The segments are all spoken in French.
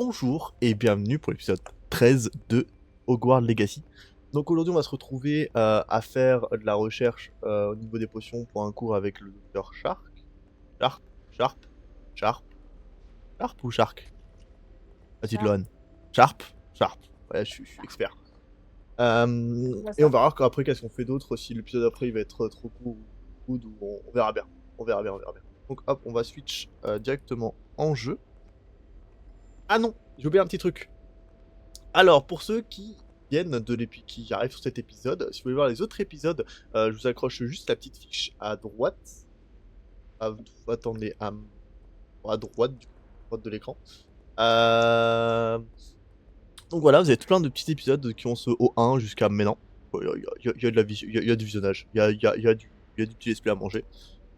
Bonjour et bienvenue pour l'épisode 13 de Hogwarts Legacy. Donc aujourd'hui on va se retrouver à faire de la recherche au niveau des potions pour un cours avec le docteur Shark. Sharp, Sharp, Sharp, Sharp ou Shark? Vas-y Sharp. Lohan. Sharp, Sharp. Ouais, je suis expert. Bah, Et on ça. verra qu'après qu'est-ce qu'on fait d'autre, si l'épisode après il va être trop court ou good, ou on verra bien. On verra bien, on verra bien. Donc hop, on va switch directement en jeu. Ah non, j'ai oublié un petit truc. Alors, pour ceux qui viennent qui arrivent sur cet épisode, si vous voulez voir les autres épisodes, je vous accroche juste la petite fiche à droite. Attendez, à droite, du coup, à droite de l'écran. Donc voilà, vous avez tout plein de petits épisodes qui ont ce O1 jusqu'à maintenant. Il y a de la il y a du visionnage, il y a du petit display à manger.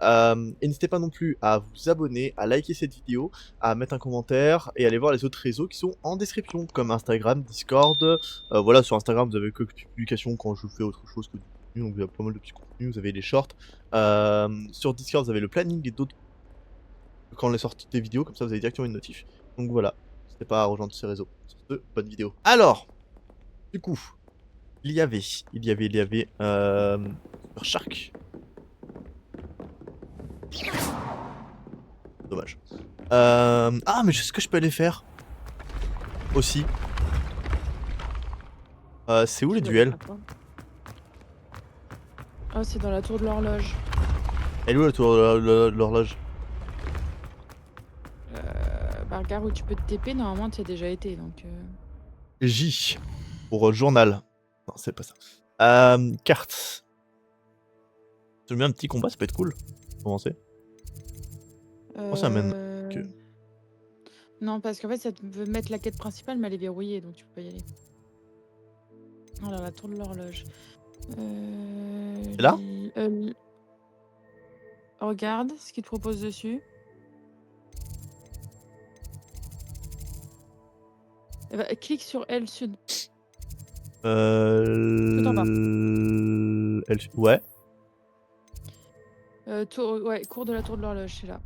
Et n'hésitez pas non plus à vous abonner, à liker cette vidéo, à mettre un commentaire et à aller voir les autres réseaux qui sont en description, comme Instagram, Discord. Voilà, sur Instagram, vous avez que petites publications quand je fais autre chose que du contenu, donc vous avez pas mal de petits contenus, vous avez les shorts. Sur Discord, vous avez le planning et d'autres quand on est sorti des vidéos, comme ça vous avez directement une notif. Donc voilà, n'hésitez pas à rejoindre ces réseaux. Sur ce, bonne vidéo. Alors, du coup, sur Shark. Dommage. Ah, mais je sais ce que je peux aller faire aussi. C'est où les Tu dois aller duels? faire quoi? Ah, c'est dans la tour de l'horloge. Elle est où la tour de l'horloge? Bah, regarde où tu peux te TP, normalement tu y as déjà été donc. J. Pour journal. Non, c'est pas ça. Carte. Je mets un petit combat, ça peut être cool. Pour commencer. Oh, ça mène. Que... Non, parce qu'en fait, ça te veut mettre la quête principale, mais elle est verrouillée, donc tu peux pas y aller. Alors, la tour de l'horloge. C'est là? Regarde ce qu'il te propose dessus. Clique sur L sud. Tout en bas. Ouais. Cours de la tour de l'horloge, c'est là.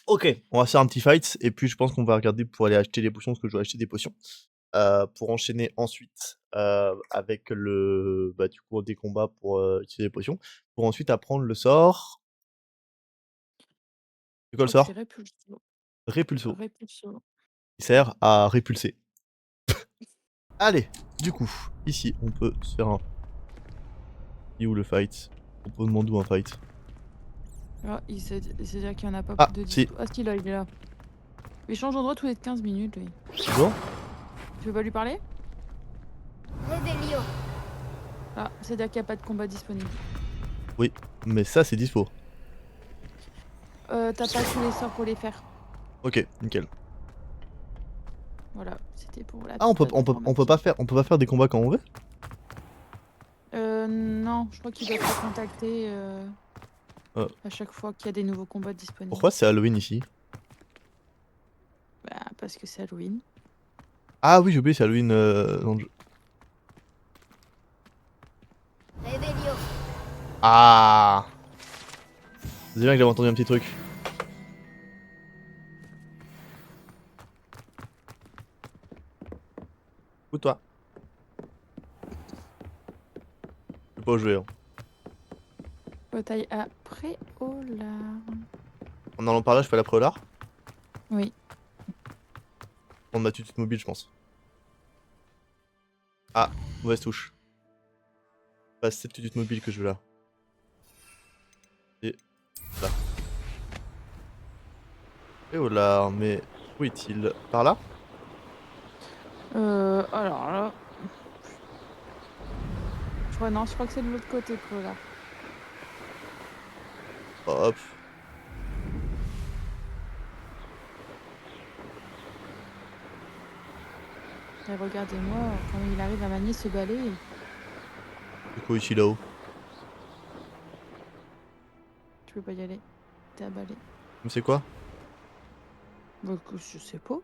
Ok, on va faire un petit fight. Et puis je pense qu'on va regarder pour aller acheter des potions, parce que je dois acheter des potions. Pour enchaîner ensuite avec le du coup des combats pour utiliser les potions. Pour ensuite apprendre le sort. C'est quoi le Je crois que c'est sort? Répulso. Répulso. Répulso. Il sert à répulser. Allez, du coup, ici, on peut se faire un... Il est où le fight? On peut demander où un fight? Ah, c'est-à-dire qu'il n'y en a pas Ah, de si. dispo. Ah, si, là, il est là. Il change d'endroit tous les 15 minutes, lui. Bon. Tu veux pas lui parler? Revelio. Ah, c'est-à-dire qu'il n'y a pas de combat disponible. Oui, mais ça, c'est dispo. T'as pas tous les sorts pour les faire. Ok, nickel. Voilà, c'était pour la Ah, petite on peut pas faire des combats quand on veut? Non, je crois qu'il doit te contacter Euh, à chaque fois qu'il y a des nouveaux combats disponibles. Pourquoi c'est Halloween ici? Bah, parce que c'est Halloween. Ah oui, j'ai oublié, c'est Halloween dans le jeu. Revelio. Ah! C'est bien que j'avais entendu un petit truc. Ou toi? Je peux pas jouer. Hein. Bataille à Préolard. En allant par là, je fais la préolard. Oui. Prendre ma tutute mobile, je pense. Ah, mauvaise touche. Pas cette tutute mobile que je veux là. Et là. Préolard, mais où est-il? Par là? Alors là. Non, je crois que c'est de l'autre côté, Préolard. Hop. Et regardez-moi quand il arrive à manier ce balai. C'est quoi ici là-haut? Tu peux pas y aller. T'es à balai. Mais c'est quoi? Bah, je sais pas.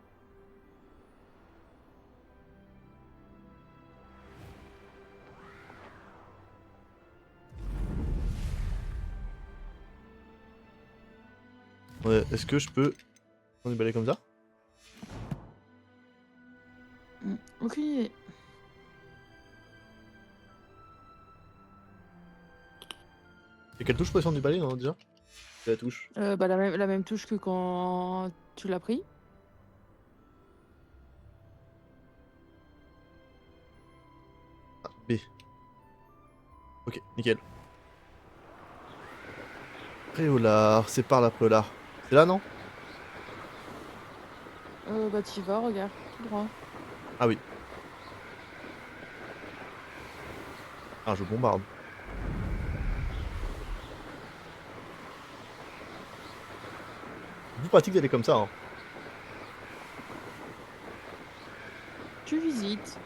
Ouais, est-ce que je peux prendre des balais comme ça? Aucune idée. C'est quelle touche pour descendre du balai, non, déjà? C'est la touche. Bah, la même touche que quand tu l'as pris. Ah, B. Ok, nickel. Préolard, c'est par la Préolard. C'est là, non? Bah, t'y vas, regarde, tout droit. Ah oui. Ah, je bombarde. C'est plus pratique d'aller comme ça, hein. Tu visites.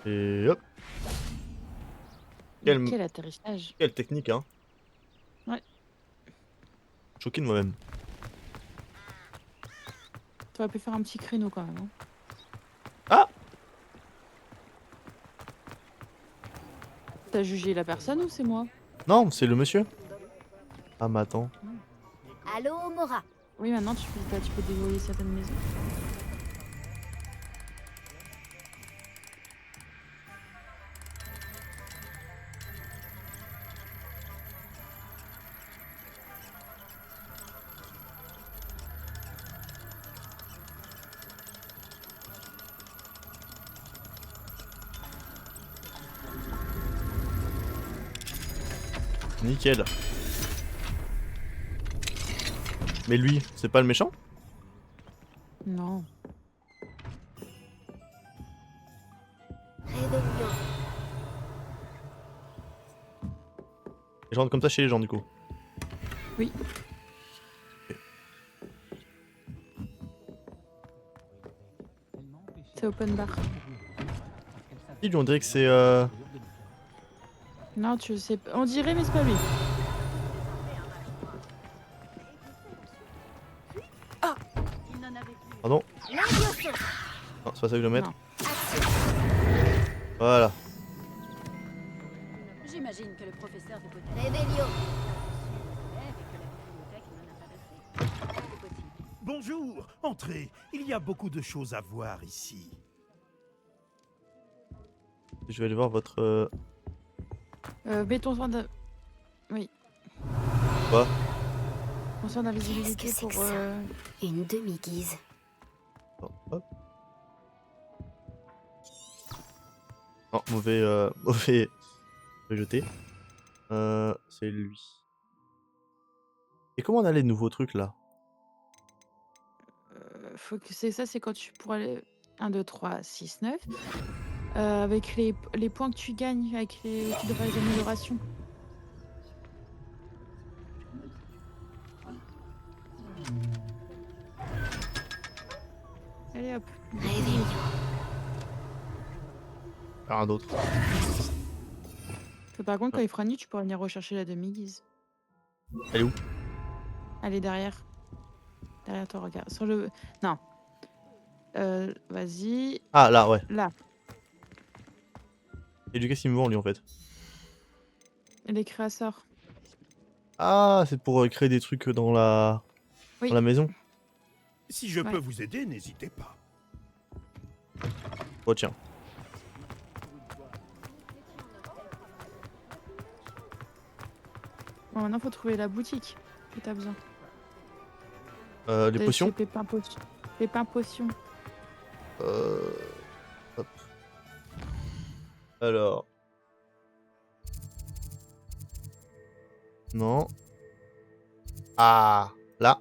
Et hop. Mais Quelle, quel atterrissage. quelle technique, hein. Ouais. Choqué de moi-même. Tu aurais pu faire un petit créneau quand même. Hein. Ah! T'as jugé la personne ou c'est moi? Non, c'est le monsieur. Ah, mais attends. Allô, Mora. Oui, maintenant tu peux dévoiler certaines maisons. Nickel. Mais lui, c'est pas le méchant? Non. Réveillon. Je rentre comme ça chez les gens, du coup. Oui. C'est open bar. Si, lui, on dirait que c'est Non, tu sais pas. On dirait, mais c'est pas lui. Pardon? Levioso. Non, c'est pas ça que je dois mettre. Non. Voilà. J'imagine que le professeur de botanique Réveillon. et que la bibliothèque n'en a pas assez. C'est possible. Bonjour, entrez. Il y a beaucoup de choses à voir ici. Je vais aller voir votre... Béton soin de. Oui. Quoi? Ton soin d'invisibilité Qu'est-ce que pour. c'est que ça Une demi-guise. Oh, hop. Non, mauvais... mauvais jeté. C'est lui. Et comment on a les nouveaux trucs, là? Faut que c'est ça, c'est quand tu pourras aller. 1, 2, 3, 6, 9. Avec les points que tu gagnes, avec les. Tu devrais les améliorations. Allez hop. Réveillon. Rien d'autre. Par contre, quand il fera nuit, tu pourras venir rechercher la demi-guise. Elle est où? Elle est derrière. Derrière toi, regarde. Sur le. Non. Vas-y. Ah, là, ouais. Là. Et du qu'est-ce qu'il me vend, lui, en fait? Les créateurs. Ah, c'est pour créer des trucs dans la... Oui. dans la maison? Si je Ouais. peux vous aider, n'hésitez pas. Oh, tiens. Bon, maintenant, faut trouver la boutique que t'as besoin. Les T'as potions? chez Pépin Potion. Pépin Potion. Hop. Alors... Non. Ah, là.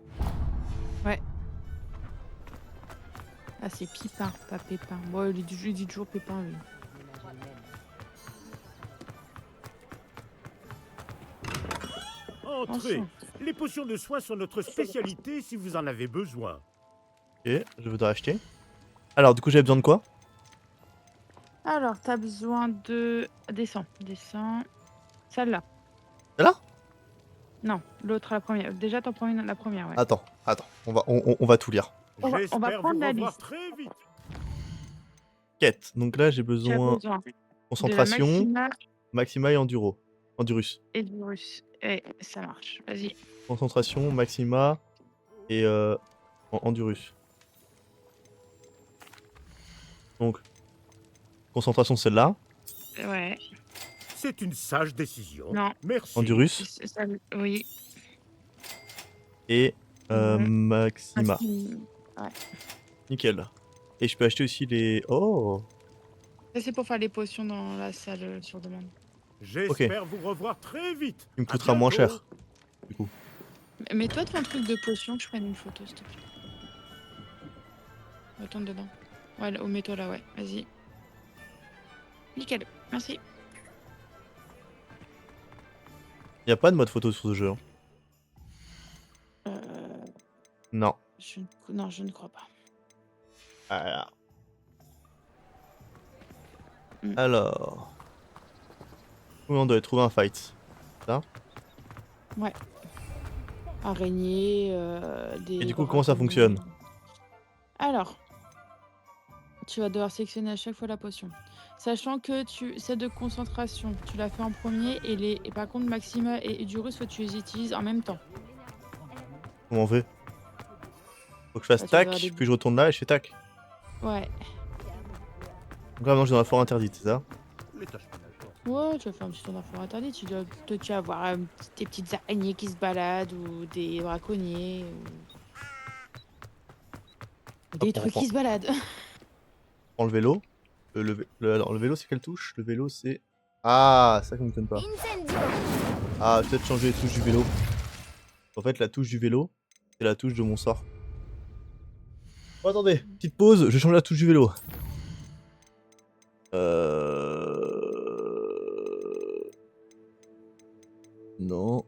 Ah, c'est Pipin, pas Pépin. Bon, il dit toujours Pépin, lui. Entrez. Enchant. Les potions de soins sont notre spécialité si vous en avez besoin. Ok, je voudrais acheter. Alors, du coup, j'avais besoin de quoi? Alors, t'as besoin de. Descends. Celle-là. Celle-là? Non, l'autre, la première. Déjà, t'en prends une, la première, ouais. Attends, on va tout lire. On va J'espère prendre vous la revoir liste. très vite. Quête. Donc là, j'ai Tu as besoin besoin Concentration, Maxima Maxima et Enduro. Endurus. et du russe. Eh, ça marche. Vas-y. Concentration, Maxima et Endurus. Donc, concentration celle-là. Ouais. C'est une sage décision. Non. Merci. Endurus Oui. et Maxima. Ouais. Nickel. Et je peux acheter aussi les... Oh! Ça, c'est pour faire les potions dans la salle sur demande. J'espère vous revoir très vite. Il me À coûtera moins bientôt. cher, du coup. Mais toi, tu fais un truc de potion, que je prenne une photo, s'il te plaît. Retourne dedans. Ouais, là, mets-toi là, ouais. Vas-y. Nickel. Merci. Y a pas de mode photo sur ce jeu. Hein. Non. Non, je ne crois pas. Alors. Mm. Alors. Oui, on doit trouver un fight. Ça. Araignée, des... Et du coup, comment ça fonctionne? Alors, tu vas devoir sélectionner à chaque fois la potion. Sachant que celle de concentration, tu l'as fait en premier et par contre Maxima et Edurus, faut que tu les utilises en même temps. Comment on fait? Faut que je fasse Bah, tu vas tac, avoir des puis je retourne là et je fais tac. Ouais. Donc là, maintenant, je suis dans la forêt interdite, c'est ça? Les tâches ménagères. Ouais, tu vas faire un petit tour d'info interdit. Tu vas avoir des petites araignées qui se baladent ou des braconniers ou des Hop, on trucs reprend. qui se baladent. Prends le vélo. Alors, le vélo, c'est quelle touche? Le vélo, c'est... Ah, ça ne me donne pas. Incendio. Ah, peut-être changer les touches du vélo. En fait, la touche du vélo, c'est la touche de mon sort. Oh, attendez, petite pause, je change la touche du vélo. Non.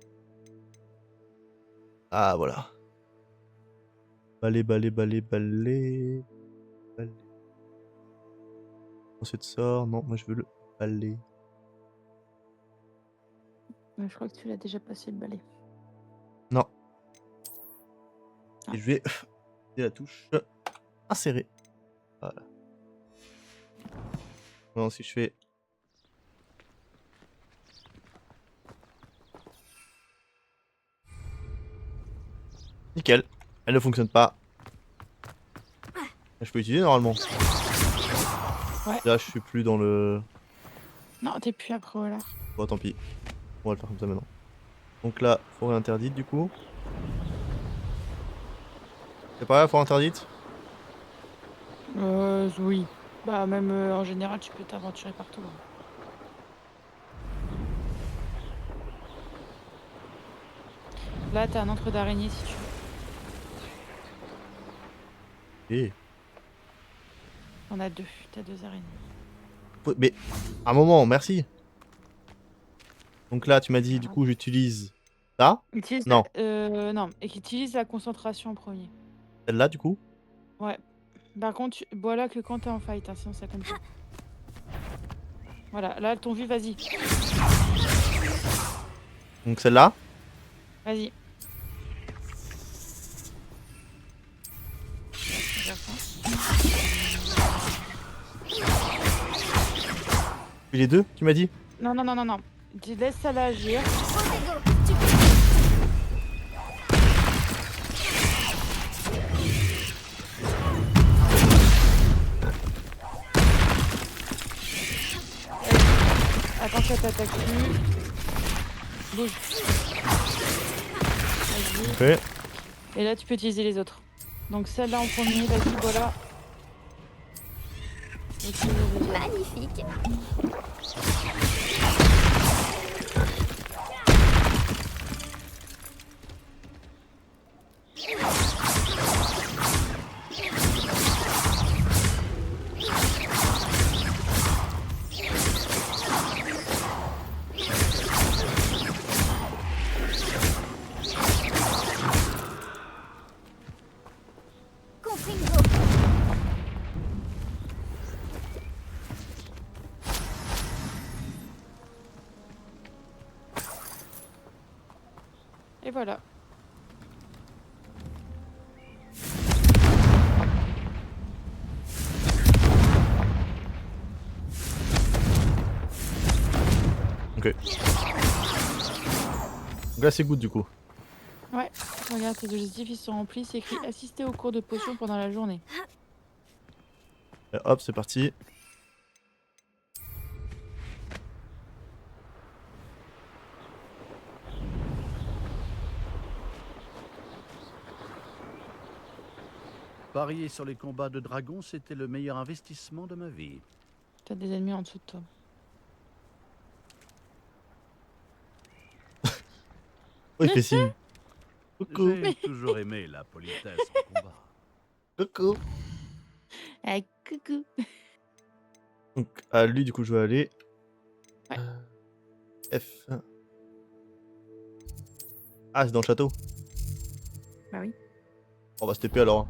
Ah, voilà. Balai, balai, balai, balai. Balai. C'est de sort. Non, moi je veux le balai. Mais je crois que tu l'as déjà passé le balai. Non. Ah. Et je vais la touche insérer. Voilà. Non, si je fais... Nickel. Elle ne fonctionne pas. Je peux utiliser normalement. Ouais. Là, je suis plus dans le... Non, t'es plus après, voilà. Bon, tant pis. On va le faire comme ça maintenant. Donc là, forêt interdite du coup. C'est pas la forêt interdite? Oui. Bah, même en général, tu peux t'aventurer partout. Hein. Là, t'as un encre d'araignée si tu veux. Eh. On a deux. T'as deux araignées. Mais, un moment, merci. Donc là, tu m'as dit, du coup, j'utilise ça. Utilise Non. non, et qui utilise la concentration en premier. Celle-là, du coup. Ouais. Par contre, bois là que quand t'es en fight, hein, sinon ça compte pas. Voilà, là, ton vu, vas-y. Donc celle-là. Vas-y. Regarde ça. Puis les deux, tu m'as dit? Non, non, non, non, non. Tu laisses ça là agir. Protego. Tu peux. Attends, ça t'attaque plus. Bouge. Vas-y. Ok. Et là, tu peux utiliser les autres. Donc celle-là en premier, vas-y, voilà. Utilise les autres. Magnifique. Confringo. Et voilà. Ok. Donc là c'est good du coup. Ouais, regarde, tes objectifs ils sont remplis, c'est écrit assister aux cours de potions pendant la journée. Et hop, c'est parti. Parier sur les combats de dragons, c'était le meilleur investissement de ma vie. T'as des ennemis en dessous de toi. Oh, il fait signe. Coucou. J'ai toujours aimé la politesse en combat. Coucou. Ah, coucou. Donc à lui du coup je vais aller. Ouais. F. Ah c'est dans le château. Bah oui. On va se TP alors.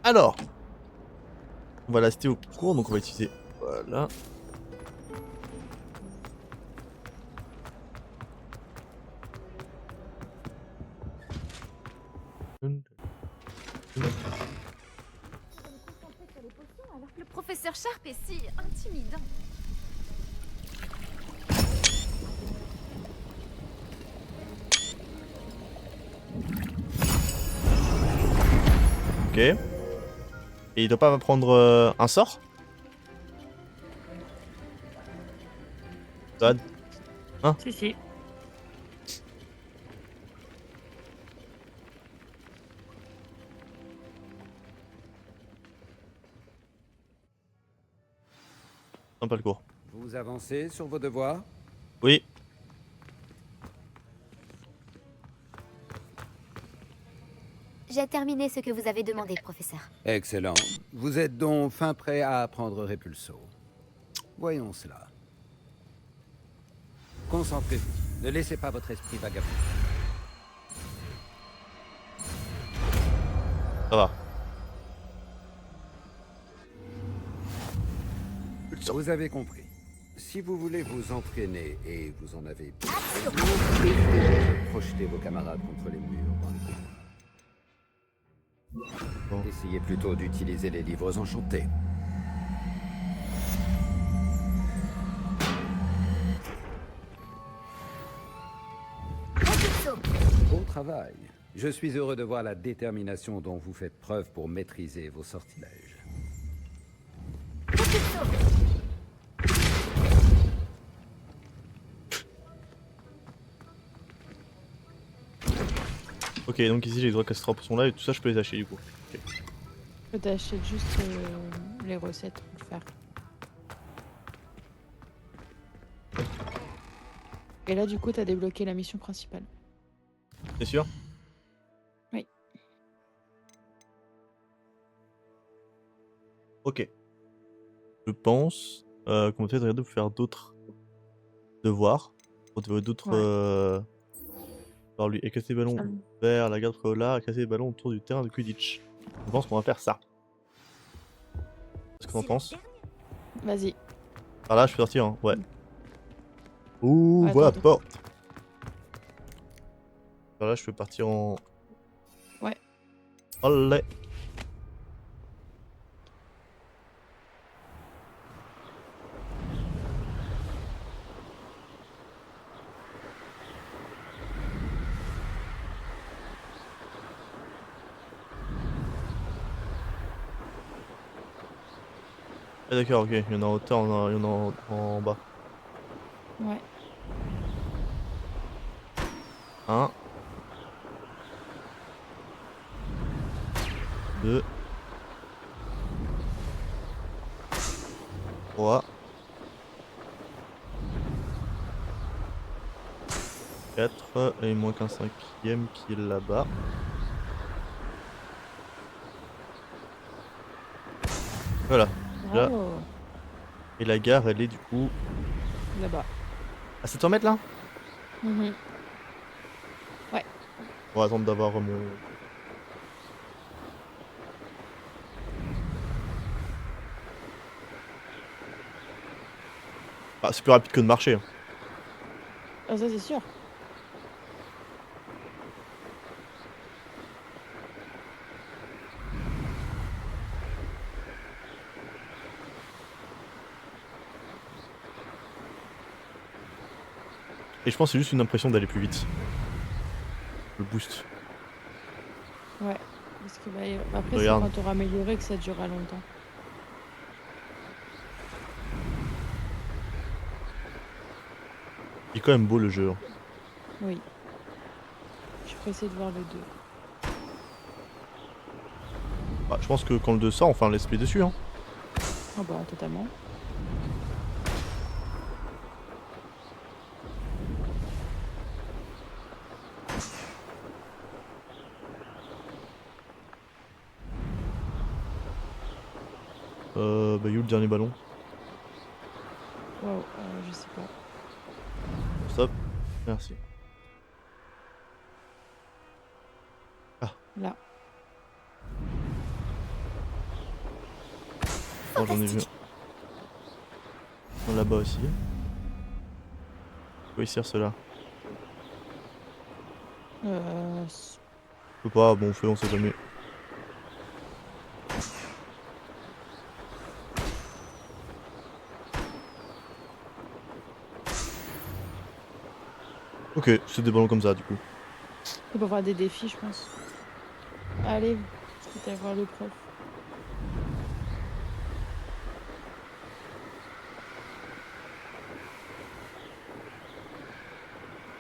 Alors. On va l'assister au cours, donc on va utiliser. Voilà. Le professeur Sharp est si intimidant. Ok. Et il doit pas m'apprendre un sort? Zad. Si, si. Non, pas le cours. Vous avancez sur vos devoirs? Oui. J'ai terminé ce que vous avez demandé, professeur. Excellent. Vous êtes donc fin prêt à apprendre Repulso. Voyons cela. Concentrez-vous. Ne laissez pas votre esprit vagabonder. Ça va. Vous avez compris. Si vous voulez vous entraîner et vous en avez besoin, évitez de projeter vos camarades contre les murs dans le cours. Bon. Essayez plutôt d'utiliser les livres enchantés. Bon travail. Je suis heureux de voir la détermination dont vous faites preuve pour maîtriser vos sortilèges. Ok, donc ici j'ai les droits casse sont là et tout ça je peux les acheter du coup. Ok. T'achètes juste les recettes pour le faire. Et là, du coup, t'as débloqué la mission principale. C'est sûr? Oui. Ok. Je pense qu'on va peut-être de faire d'autres devoirs. D'autres. Ouais. Par lui. Et casser les ballons Ça- vers la garde là, casser les ballons autour du terrain de Quidditch. Je pense qu'on va faire ça. Qu'est-ce que t'en penses? Vas-y. Par là, je peux sortir, hein. Ouais. Ouh, Attends, voilà, attends. porte. Par là, je peux partir en. Ouais. Olé. Ah, d'accord, ok. Il y en a en hauteur, il y en a en bas. Ouais. 1. 2. 3. 4. Et il manque un cinquième qui est là-bas. Voilà. Là. Bravo. Et la gare, elle est du coup. Là-bas. À 700 mètres là? Mhm. On va attendre d'avoir mon. Ah, c'est plus rapide que de marcher. Hein. Ah, ça, c'est sûr. Et je pense que c'est juste une impression d'aller plus vite. Le boost. Ouais. Parce que après, c'est Regarde. quand tu auras amélioré que ça durera longtemps. Il est quand même beau le jeu. Oui. Je suis pressée de voir le 2. Bah, je pense que quand le 2 sort, on fait un let's play dessus. Hein. Ah bah, totalement. Bah, il est où le dernier ballon? Wow, je sais pas. Stop. Merci. Là. Oh, j'en ai vu. un là-bas aussi. Quoi ils servent ceux-là? Je peux pas, bon feu on sait jamais. Ok, c'est des ballons comme ça du coup. C'est pour faire des défis, je pense. Allez, faut aller voir le prof.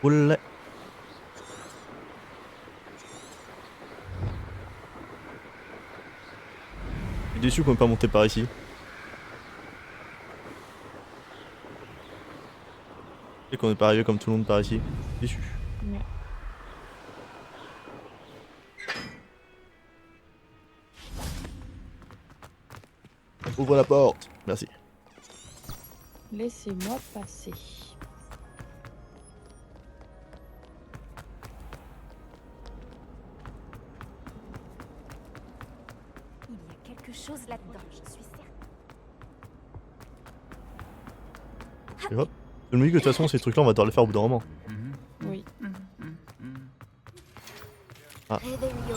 Olé. Je suis déçu qu'on peut pas monter par ici. Et qu'on est pas arrivé comme tout le monde par ici. Déçu. Ouais. Ouvre la porte. Merci. Laissez-moi passer. Il y a quelque chose là-dedans, je suis certaine. Et hop. Je me dis que de toute façon ces trucs là on va devoir les faire au bout d'un moment. Oui. Ah. Réveillon.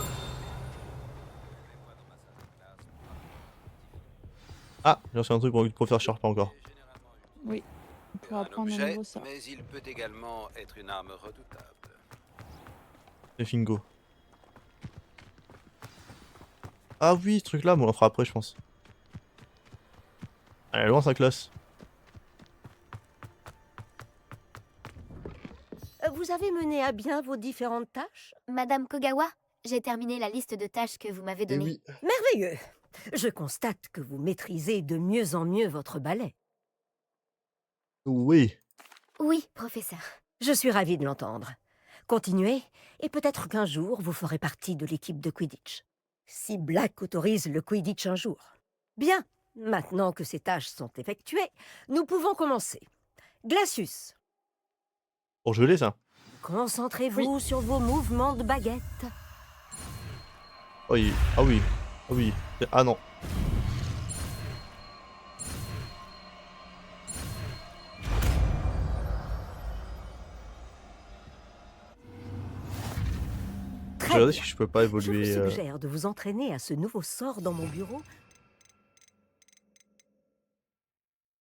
Ah, j'ai reçu un truc pour le professeur Sharp encore. Oui. Pour Un apprendre un objet, nouveau sort. mais il peut également être une arme redoutable. Et Fingo. Ah oui, ce truc là, bon, on le fera après je pense. Elle est loin sa classe. Vous avez mené à bien vos différentes tâches? Madame Kogawa, j'ai terminé la liste de tâches que vous m'avez donnée. Merveilleux. Je constate que vous maîtrisez de mieux en mieux votre ballet. Oui. Oui, professeur. Je suis ravie de l'entendre. Continuez, et peut-être qu'un jour, vous ferez partie de l'équipe de Quidditch. Si Black autorise le Quidditch un jour. Bien, maintenant que ces tâches sont effectuées, nous pouvons commencer. Glacius, Pour geler ça. concentrez-vous sur vos mouvements de baguette. Oh, ah oui. Ah oui. Ah non. Je vais Très regarder bien. si je peux pas Je vous évoluer. suggère de vous entraîner à ce nouveau sort dans mon bureau.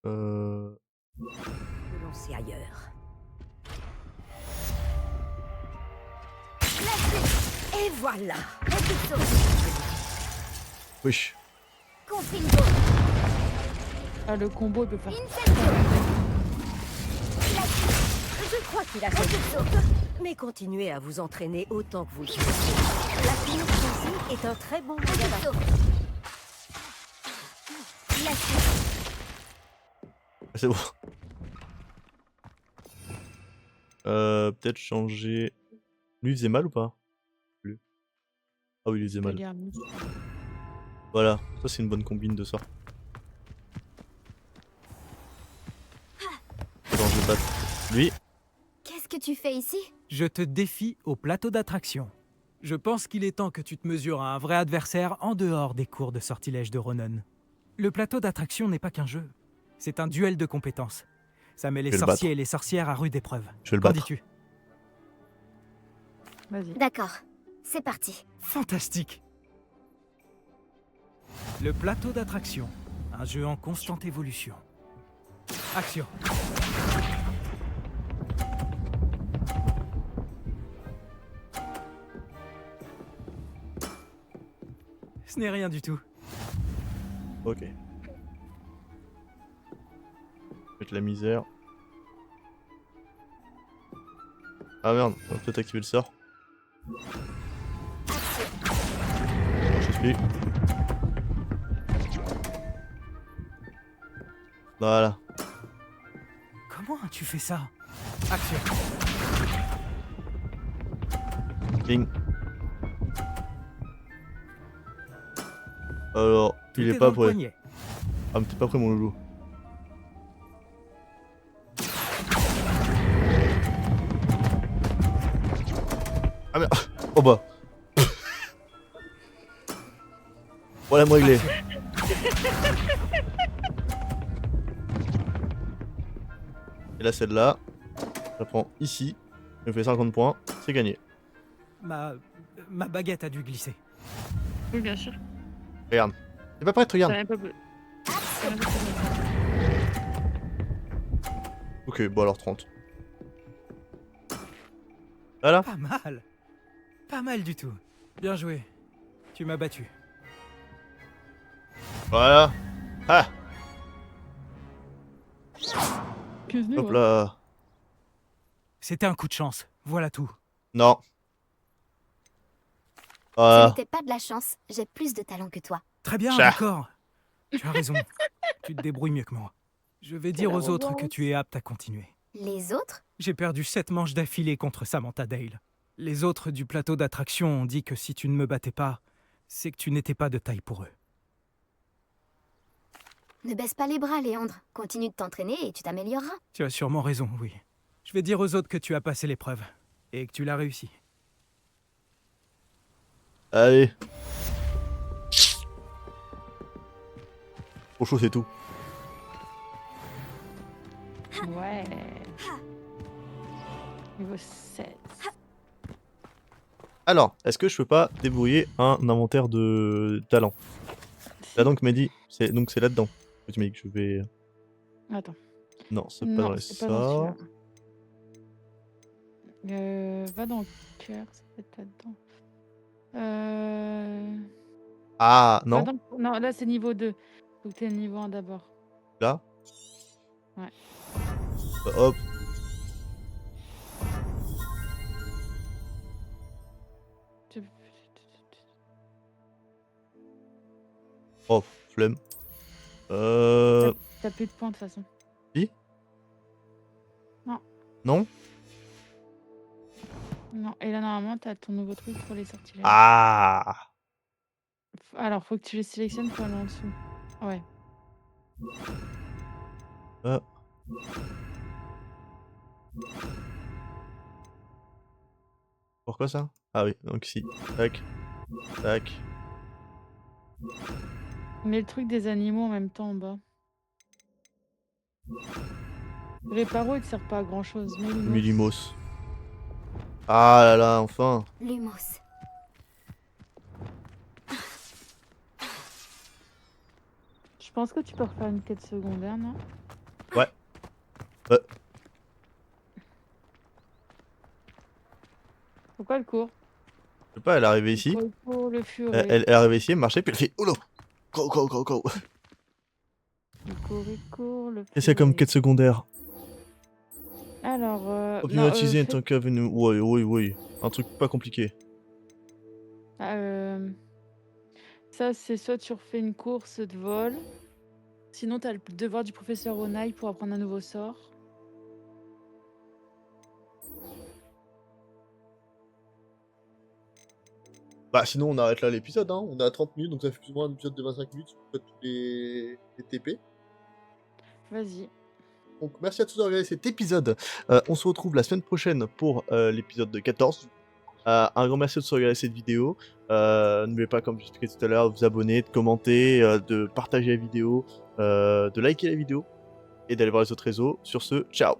Euh... De lancer ailleurs. Et voilà. Repulso. Wesh. Confringo. Ah, le combo, il peut faire. Incendio. Je crois qu'il a fait. Mais continuez à vous entraîner autant que vous le pouvez. La kinésiosie est un très bon moyen Repulso. C'est bon. Peut-être changer. Lui il faisait mal ou pas? Lui. Ah oui, il faisait mal. Voilà, ça c'est une bonne combine de sorts. Attends, je vais battre. Lui. Qu'est-ce que tu fais ici? Je te défie au plateau d'attraction. Je pense qu'il est temps que tu te mesures à un vrai adversaire en dehors des cours de sortilège de Ronon. Le plateau d'attraction n'est pas qu'un jeu. C'est un duel de compétences. Ça met les vais le sorciers battre. et les sorcières à rude épreuve. Je vais le Qu'en battre. dis-tu? Vas-y. D'accord, c'est parti. Fantastique! Le plateau d'attraction. Un jeu en constante évolution. Action! Ce n'est rien du tout. Ok. Mettre la misère. Ah merde, on va peut-être activer le sort. Je suis. Voilà. Comment as-tu fait ça? Action. Ping. Alors, Tout il est dans pas le prêt. poignet. Ah mais t'es pas prêt mon loulou. Ah merde. Oh bah. Voilà moi il est. Et là celle-là, je la prends ici, je me fais 50 points, c'est gagné. Ma baguette a dû glisser. Oui, bien sûr. Regarde. T'es pas prête, Ça regarde. n'a même pas besoin. Ça n'a même pas besoin. Ok, bon alors 30. Voilà. Pas mal. Pas mal du tout. Bien joué. Tu m'as battu. Voilà. Ah, Excuse-nous. hop hein. là. C'était un coup de chance. Voilà tout. Non. Ce Voilà. n'était pas de la chance, j'ai plus de talent que toi. Très bien, Chat. d'accord. Tu as raison. Tu te débrouilles mieux que moi. Je vais dire aux autres que tu es apte à continuer. Les autres? J'ai perdu 7 manches d'affilée contre Samantha Dale. Les autres du plateau d'attraction ont dit que si tu ne me battais pas, c'est que tu n'étais pas de taille pour eux. Ne baisse pas les bras, Léandre. Continue de t'entraîner et tu t'amélioreras. Tu as sûrement raison, oui. Je vais dire aux autres que tu as passé l'épreuve et que tu l'as réussi. Allez. Trop chaud c'est tout. Ouais. Niveau 7. Alors, est-ce que je peux pas débrouiller un inventaire de talent? Là donc Mehdi, c'est là-dedans. Tu m'as dit que je vais. Attends. Non, c'est pas Non, dans les c'est pas dans sorts. celui-là. Va dans le cœur, ça peut être là-dedans. Ah Va non, Non, là c'est niveau 2. Faut que t'aies le niveau 1 d'abord. là. Ouais. Bah, hop. Oh, flemme. T'as plus de points de toute façon. Si? Non. Non? Non, et là normalement t'as ton nouveau truc pour les sortilèges. Ah. Alors faut que tu les sélectionnes pour aller en dessous. Ouais. Ah. Pourquoi ça? Ah oui, donc si. Tac. Tac. Mets le truc des animaux en même temps en bas. Les paros ils te servent pas à grand chose. Mais Milimos. Ah là là, enfin. Lumos. Je pense que tu peux refaire une quête secondaire, non? Ouais. Pourquoi le court? Je sais pas, elle est arrivée ici. Le court, le furet. Elle est arrivée ici, elle marchait, puis elle fait oh là. Go, go, go, go. Il court, le Qu'est-ce qu'il y a comme furet. quête secondaire? Alors, Optimatiser en fais- tant qu'avenue. Oui, oui, oui. Un truc pas compliqué. ça c'est soit tu refais une course de vol, sinon t'as le devoir du professeur Onaï pour apprendre un nouveau sort. Bah sinon on arrête là l'épisode, hein. On est à 30 minutes, donc ça fait plus ou moins un épisode de 25 minutes sur tous les TP. Vas-y. Donc merci à tous d'avoir regardé cet épisode. On se retrouve la semaine prochaine pour l'épisode de 14. Un grand merci de se regarder cette vidéo. N'oubliez pas, comme je expliqué tout à l'heure, de vous abonner, de commenter, de partager la vidéo, de liker la vidéo et d'aller voir les autres réseaux. Sur ce, ciao!